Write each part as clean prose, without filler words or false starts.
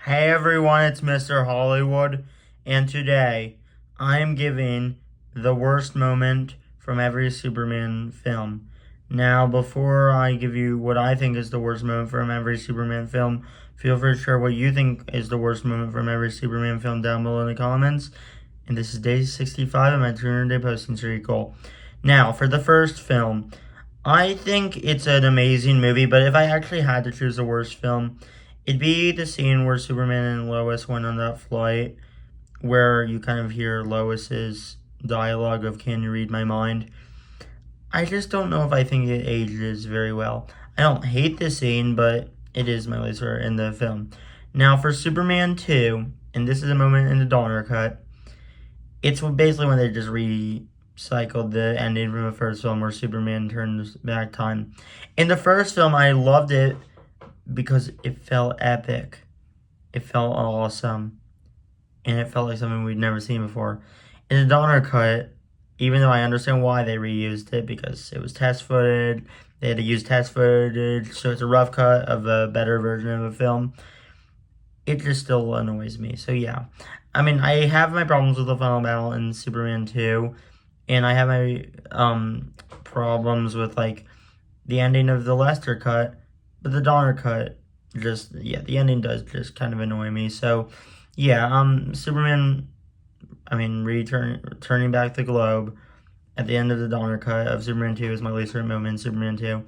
Hey everyone, it's Mr. Hollywood, and today I am giving the worst moment from every Superman film. Now, before I give you what I think is the worst moment from every Superman film, feel free to share what you think is the worst moment from every Superman film down below in the comments. And this is day 65 of my 200-day posting streak goal. Now, for the first film, I think it's an amazing movie, but if I actually had to choose the worst film, it'd be the scene where Superman and Lois went on that flight, where you kind of hear Lois's dialogue of "Can you read my mind?" I just don't know if I think it ages very well. I don't hate the scene, but it is my least favorite in the film. Now for Superman 2, and this is a moment in the Donner cut, it's basically when they just recycled the ending from the first film where Superman turns back time. In the first film, I loved it because it felt epic. It felt awesome. And it felt like something we'd never seen before. In the Donner cut, even though I understand why they reused it, because it was test footage, they had to use test footage, so it's a rough cut of a better version of a film, it just still annoys me. So yeah, I mean, I have my problems with the final battle in Superman 2, and I have my problems with like the ending of the Lester cut, but the Donner cut just, yeah, the ending does just kind of annoy me. So yeah, Superman, I mean, turning back the globe at the end of the Donner cut of Superman 2 is my least favorite moment in Superman 2.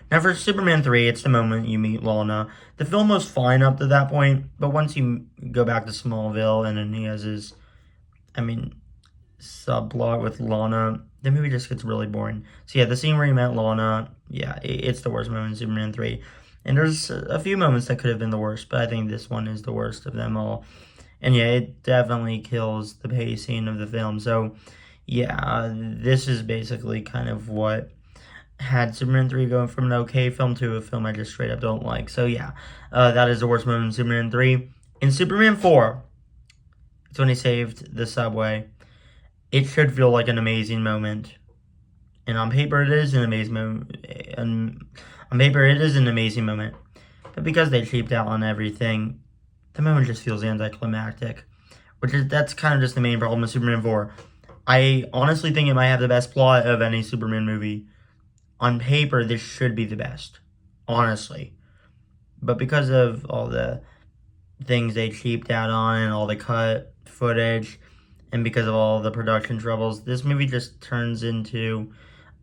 Now for Superman 3, it's the moment you meet Lana. The film was fine up to that point, but once you go back to Smallville and then he has his, I mean, subplot with Lana, the movie just gets really boring. So yeah, the scene where he met Lana, yeah, it's the worst moment in Superman 3. And there's a few moments that could have been the worst, but I think this one is the worst of them all. And yeah, it definitely kills the pacing of the film. So yeah, this is basically kind of what had Superman 3 going from an okay film to a film I just straight up don't like. So yeah, that is the worst moment in Superman 3. In Superman 4, it's when he saved the subway. It should feel like an amazing moment. And on paper, it is an amazing moment. And on paper, it is an amazing moment. But because they cheaped out on everything, the moment just feels anticlimactic. That's kind of just the main problem with Superman 4. I honestly think it might have the best plot of any Superman movie. On paper, this should be the best. Honestly. But because of all the things they cheaped out on and all the cut footage, and because of all the production troubles, this movie just turns into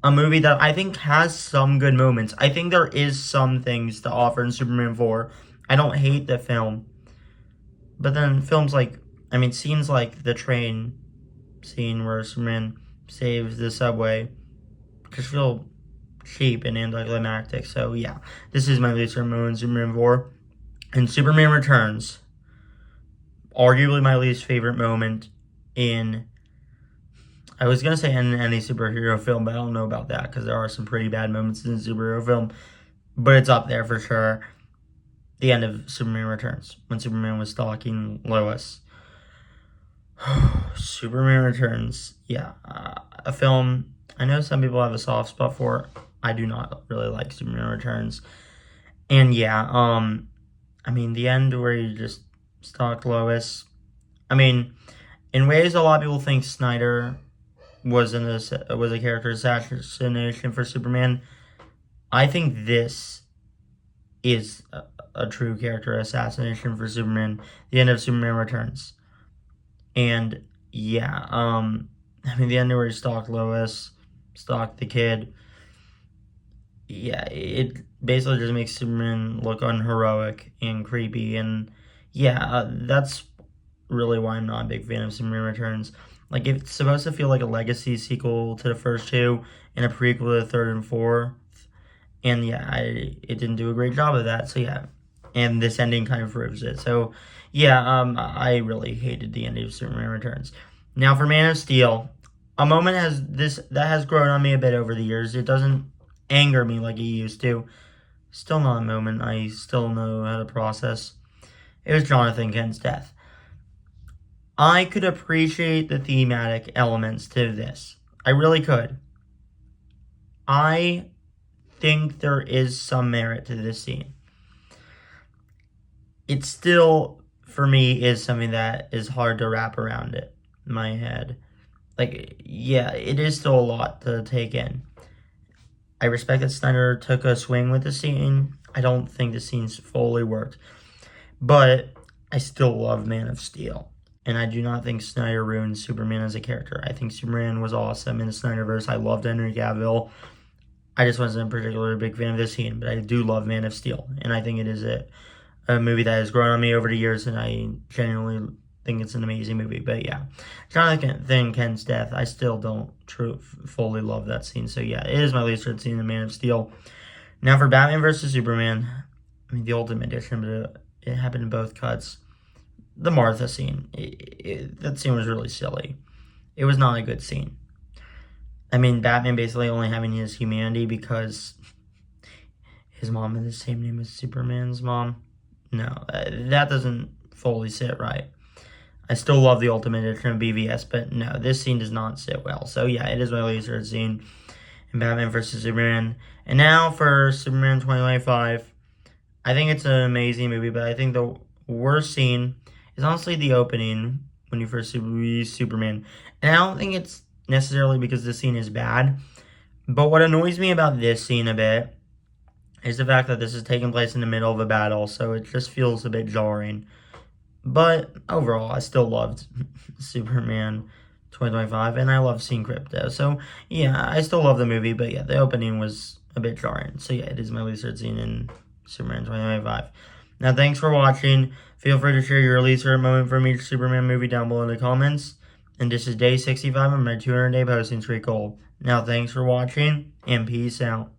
a movie that I think has some good moments. I think there is some things to offer in Superman 4. I don't hate the film. But then films like, I mean, scenes like the train scene where Superman saves the subway just feel cheap and anticlimactic. So yeah, this is my least favorite moment in Superman 4. And Superman Returns, arguably my least favorite moment in, I was going to say in any superhero film, but I don't know about that because there are some pretty bad moments in a superhero film. But it's up there for sure. The end of Superman Returns, when Superman was stalking Lois. Superman Returns, yeah, a film I know some people have a soft spot for. I do not really like Superman Returns. And yeah, I mean, the end where you just stalked Lois, I mean, in ways a lot of people think Snyder was a character assassination for Superman. I think this is a true character assassination for Superman. The end of Superman Returns. And yeah, I mean, the end where he stalked Lois, stalked the kid. Yeah, it basically just makes Superman look unheroic and creepy. And yeah, that's really why I'm not a big fan of Superman Returns. Like, it's supposed to feel like a legacy sequel to the first two and a prequel to the third and fourth. And yeah, it didn't do a great job of that. So yeah, and this ending kind of proves it. So yeah, I really hated the ending of Superman Returns. Now for Man of Steel, a moment that has grown on me a bit over the years. It doesn't anger me like it used to. Still not a moment I still know how to process. It was Jonathan Kent's death. I could appreciate the thematic elements to this. I really could. I think there is some merit to this scene. It still for me, is something that is hard to wrap around it in my head. Like, yeah, it is still a lot to take in. I respect that Snyder took a swing with the scene. I don't think the scenes fully worked. But I still love Man of Steel. And I do not think Snyder ruined Superman as a character. I think Superman was awesome in the Snyderverse. I loved Henry Cavill. I just wasn't a particularly big fan of this scene, but I do love Man of Steel. And I think it is a movie that has grown on me over the years, and I genuinely think it's an amazing movie. But yeah, Jonathan Kent's death, I still don't fully love that scene. So yeah, it is my least favorite scene in Man of Steel. Now for Batman vs. Superman, I mean, the Ultimate Edition, but it happened in both cuts. The Martha scene, that scene was really silly. It was not a good scene. I mean, Batman basically only having his humanity because his mom had the same name as Superman's mom. No, that doesn't fully sit right. I still love the Ultimate Edition of BVS, but no, this scene does not sit well. So yeah, it is my least favorite scene in Batman vs. Superman. And now for Superman 2025, I think it's an amazing movie, but I think the worst scene is honestly the opening when you first see Superman. And I don't think it's necessarily because this scene is bad, but what annoys me about this scene a bit is the fact that this is taking place in the middle of a battle, so it just feels a bit jarring. But overall, I still loved Superman 2025, and I love seeing Crypto. So yeah, I still love the movie, but yeah, the opening was a bit jarring. So yeah, it is my least favorite scene in Superman 2025. Now, thanks for watching. Feel free to share your least favorite moment from each Superman movie down below in the comments. And this is day 65 of my 200-day posting streak goal. Now, thanks for watching, and peace out.